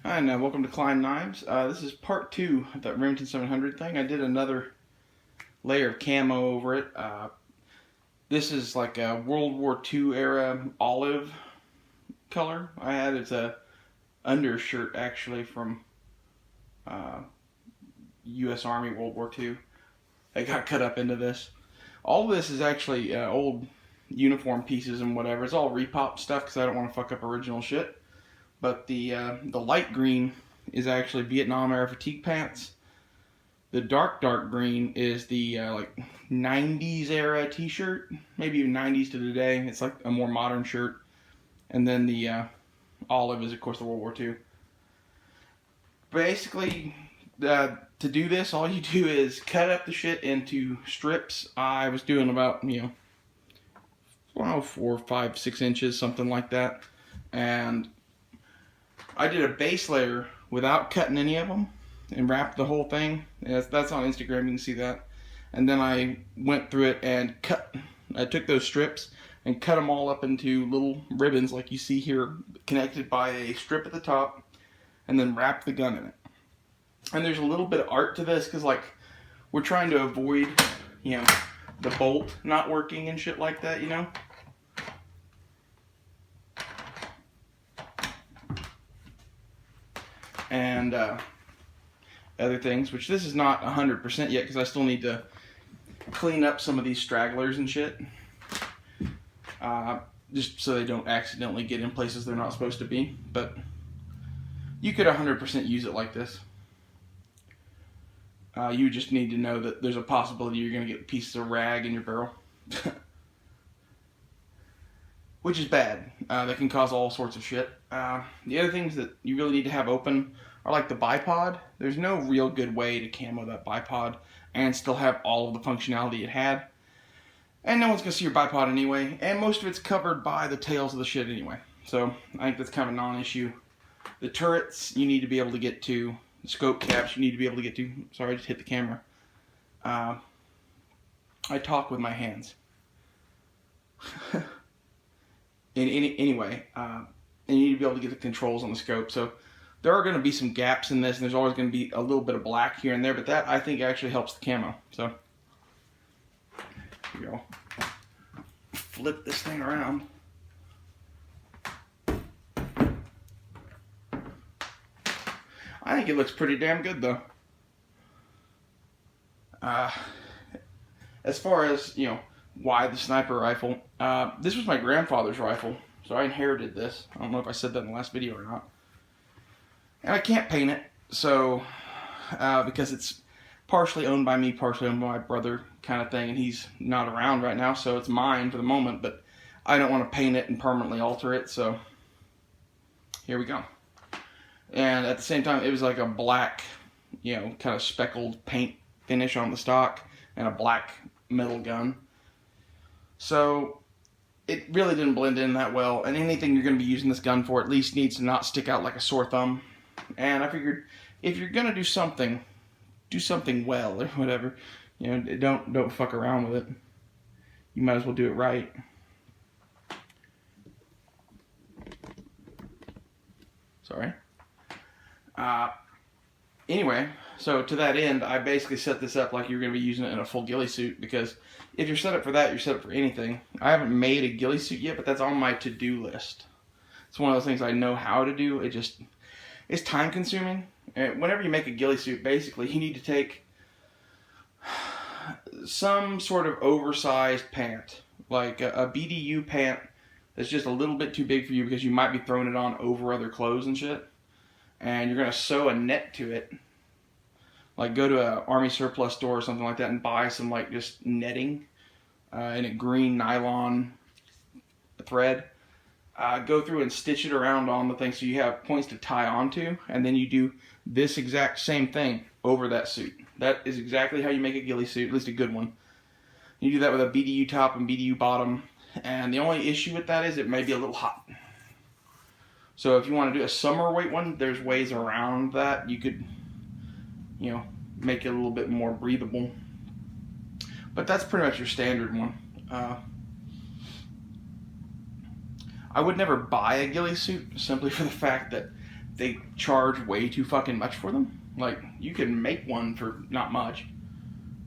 Hi, and welcome to Klein Knives. This is part two of that Remington 700 thing. I did another layer of camo over it. This is like a World War II era olive color I had. It's a undershirt actually from U.S. Army World War II. It got cut up into this. All of this is actually old uniform pieces and whatever. It's all repop stuff because I don't want to fuck up original shit. But the light green is actually Vietnam era fatigue pants. The dark green is the like 90s era t-shirt, maybe even 90s to today. It's like a more modern shirt. And then the olive is of course the World War II. Basically, to do this, all you do is cut up the shit into strips. I was doing about 4, 5, 6 inches, something like that, and I did a base layer without cutting any of them and wrapped the whole thing. That's on Instagram, you can see that. And then I went through it and I took those strips and cut them all up into little ribbons like you see here, connected by a strip at the top, and then wrapped the gun in it. And there's a little bit of art to this because, like, we're trying to avoid, the bolt not working and shit like that, and other things, which this is not 100% yet because I still need to clean up some of these stragglers and shit, just so they don't accidentally get in places they're not supposed to be. But you could 100% use it like this. You just need to know that there's a possibility you're going to get pieces of rag in your barrel, which is bad. That can cause all sorts of shit. The other things that you really need to have open are like the bipod. There's no real good way to camo that bipod and still have all of the functionality it had. And no one's going to see your bipod anyway, and most of it's covered by the tails of the shit anyway. So I think that's kind of a non-issue. The turrets you need to be able to get to. The scope caps you need to be able to get to. Sorry, I just hit the camera. I talk with my hands. Anyway, and you need to be able to get the controls on the scope. So there are going to be some gaps in this, and there's always going to be a little bit of black here and there, but that I think actually helps the camo. So here we go. Flip this thing around. I think it looks pretty damn good though. As far as, why the sniper rifle, this was my grandfather's rifle, so I inherited this. I don't know if I said that in the last video or not. And I can't paint it, so, because it's partially owned by me, partially owned by my brother kind of thing, and he's not around right now, so it's mine for the moment, but I don't want to paint it and permanently alter it, so here we go. And at the same time, it was like a black, kind of speckled paint finish on the stock and a black metal gun. So it really didn't blend in that well, and anything you're going to be using this gun for at least needs to not stick out like a sore thumb. And I figured if you're going to do something well or whatever, don't fuck around with it. You might as well do it right. Sorry. Anyway, so to that end, I basically set this up like you're going to be using it in a full ghillie suit, because if you're set up for that, you're set up for anything. I haven't made a ghillie suit yet, but that's on my to-do list. It's one of those things I know how to do. It's time consuming. And whenever you make a ghillie suit, basically, you need to take some sort of oversized pant, like a BDU pant that's just a little bit too big for you because you might be throwing it on over other clothes and shit. And you're going to sew a net to it. Like go to an army surplus store or something like that and buy some like just netting in a green nylon thread. Go through and stitch it around on the thing so you have points to tie onto, and then you do this exact same thing over that suit. That is exactly how you make a ghillie suit, at least a good one. You do that with a BDU top and BDU bottom, and the only issue with that is it may be a little hot. So if you want to do a summer weight one, there's ways around that. You could, make it a little bit more breathable. But that's pretty much your standard one. I would never buy a ghillie suit simply for the fact that they charge way too fucking much for them. Like, you can make one for not much,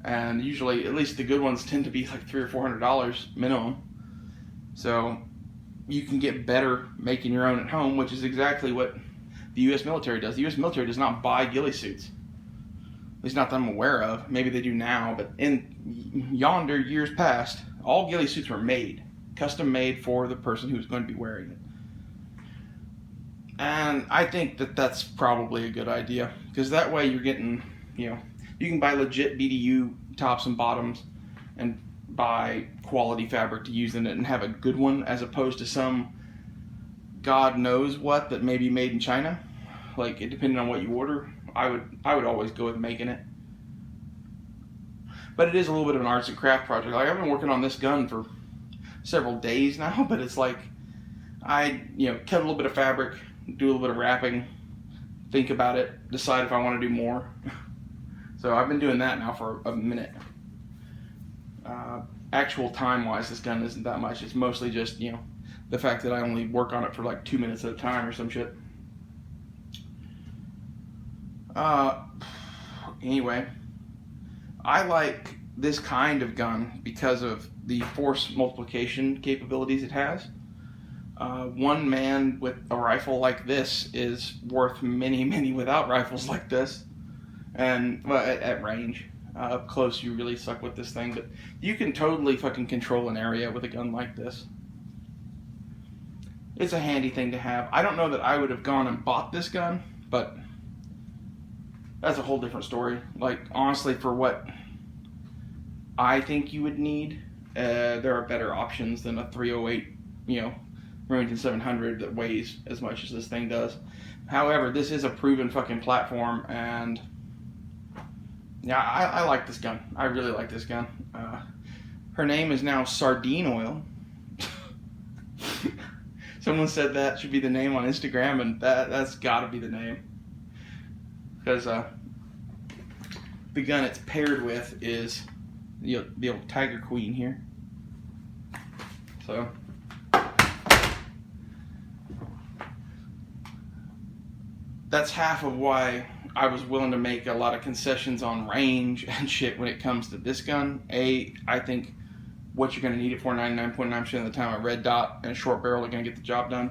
and usually, at least the good ones tend to be like $300 or $400 minimum. So you can get better making your own at home, which is exactly what the U.S. military does. The U.S. military does not buy ghillie suits. At least not that I'm aware of. Maybe they do now, but in yonder years past, all ghillie suits were made, custom made for the person who's going to be wearing it. And I think that that's probably a good idea, because that way you're getting, you know, you can buy legit BDU tops and bottoms and buy quality fabric to use in it and have a good one, as opposed to some God knows what that may be made in China. Like, it depending on what you order, I would always go with making it. But it is a little bit of an arts and craft project. Like, I've been working on this gun for several days now, but it's like I, you know, cut a little bit of fabric, do a little bit of wrapping, think about it, decide if I want to do more. So I've been doing that now for a minute. Actual time-wise, this gun isn't that much. It's mostly just, you know, the fact that I only work on it for like 2 minutes at a time or some shit. Anyway, I like this kind of gun because of the force multiplication capabilities it has. One man with a rifle like this is worth many, many without rifles like this. And, well, at range. Up close, you really suck with this thing, but you can totally fucking control an area with a gun like this. It's a handy thing to have. I don't know that I would have gone and bought this gun, but that's a whole different story. Like, honestly, for what I think you would need, there are better options than a 308, you know, Remington 700 that weighs as much as this thing does. However, this is a proven fucking platform, and yeah, I like this gun. I really like this gun. Her name is now Sardine Oil. Someone said that should be the name on Instagram, and that's got to be the name. Because the gun it's paired with is the old Tiger Queen here. So that's half of why I was willing to make a lot of concessions on range and shit when it comes to this gun. I think what you're going to need it for 99.9% of the time, a red dot and a short barrel are going to get the job done.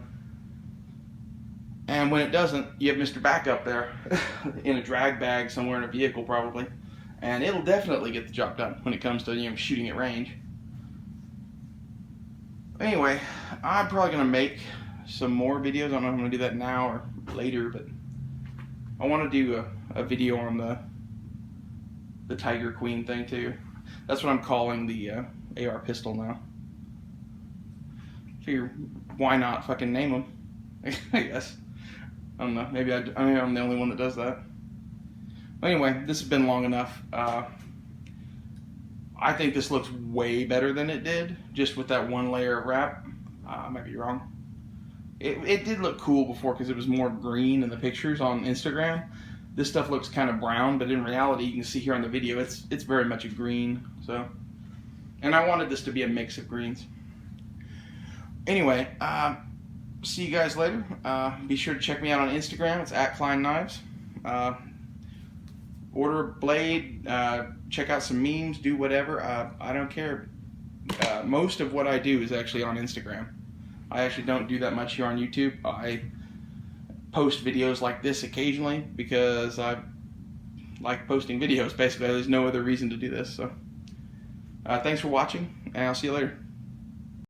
And when it doesn't, you have Mr. Backup there in a drag bag somewhere in a vehicle probably. And it'll definitely get the job done when it comes to, you know, shooting at range. Anyway, I'm probably going to make some more videos. I don't know if I'm going to do that now or later, but I want to do a video on the Tiger Queen thing too. That's what I'm calling the AR pistol now. Figure, why not fucking name them? I guess. I don't know. Maybe I'm the only one that does that. Anyway, this has been long enough. I think this looks way better than it did, just with that one layer of wrap. I might be wrong. It did look cool before because it was more green in the pictures on Instagram. This stuff looks kind of brown, but in reality, you can see here on the video, it's very much a green. So, and I wanted this to be a mix of greens. Anyway, see you guys later. Be sure to check me out on Instagram. It's @KleinKnives. Order a blade. Check out some memes. Do whatever. I don't care. Most of what I do is actually on Instagram. I actually don't do that much here on YouTube. I post videos like this occasionally because I like posting videos. Basically, there's no other reason to do this. So, thanks for watching, and I'll see you later.